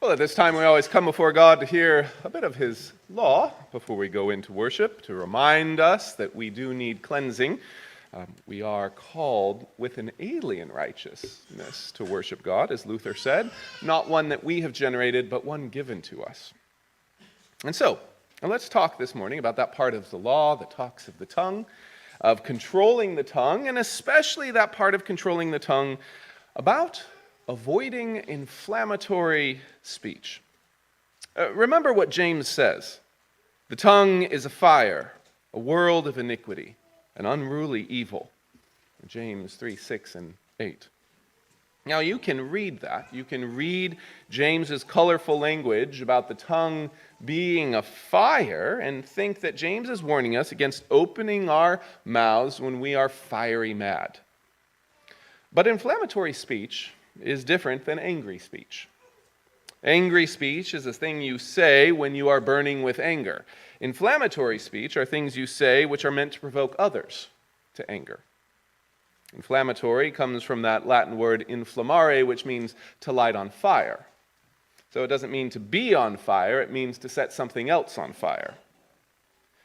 Well, at this time we always come before God to hear a bit of His law before we go into worship, to remind us that we do need cleansing. We are called with an alien righteousness to worship God, as Luther said, not one that we have generated, but one given to us. And so, let's talk this morning about that part of the law that talks of the tongue, of controlling the tongue, and especially that part of controlling the tongue about avoiding inflammatory speech. Remember what James says. The tongue is a fire, a world of iniquity, an unruly evil. James 3, 6, and 8. Now you can read that. You can read James's colorful language about the tongue being a fire and think that James is warning us against opening our mouths when we are fiery mad. But inflammatory speech is different than angry speech. Angry speech is a thing you say when you are burning with anger. Inflammatory speech are things you say which are meant to provoke others to anger. Inflammatory comes from that Latin word inflammare, which means to light on fire. So it doesn't mean to be on fire, it means to set something else on fire.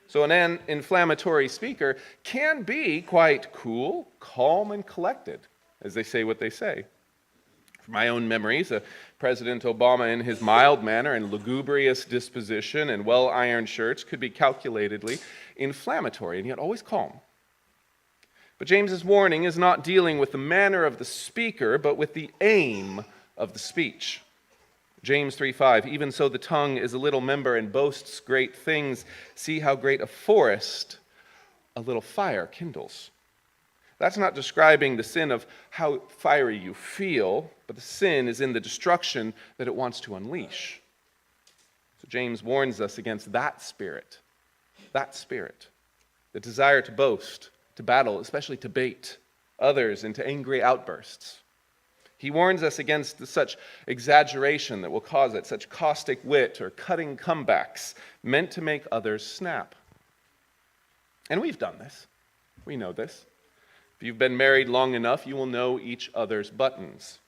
So an inflammatory speaker can be quite cool, calm, and collected, as they say what they say. From my own memories, President Obama, in his mild manner and lugubrious disposition and well-ironed shirts, could be calculatedly inflammatory and yet always calm. But James's warning is not dealing with the manner of the speaker, but with the aim of the speech. James 3:5, even so the tongue is a little member and boasts great things. See how great a forest a little fire kindles. That's not describing the sin of how fiery you feel, but the sin is in the destruction that it wants to unleash. So James warns us against that spirit, the desire to boast, to battle, especially to bait others into angry outbursts. He warns us against such exaggeration that will cause it, such caustic wit or cutting comebacks meant to make others snap. And we've done this. We know this. If you've been married long enough, you will know each other's buttons.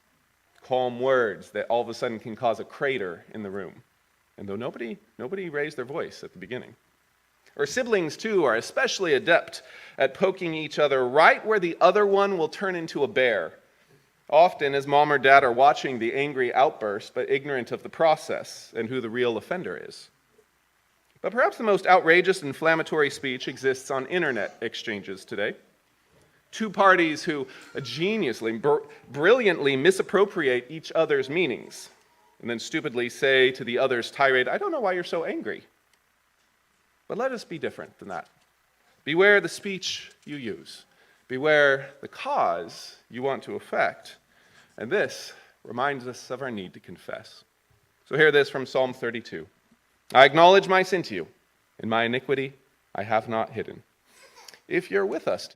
Calm words that all of a sudden can cause a crater in the room. And though nobody raised their voice at the beginning. Or siblings, too, are especially adept at poking each other right where the other one will turn into a bear. Often as mom or dad are watching the angry outburst, but ignorant of the process and who the real offender is. But perhaps the most outrageous inflammatory speech exists on internet exchanges today. Two parties who geniusly, brilliantly misappropriate each other's meanings, and then stupidly say to the other's tirade, "I don't know why you're so angry." But let us be different than that. Beware the speech you use. Beware the cause you want to affect. And this reminds us of our need to confess. So hear this from Psalm 32. I acknowledge my sin to you, and my iniquity I have not hidden. If you're with us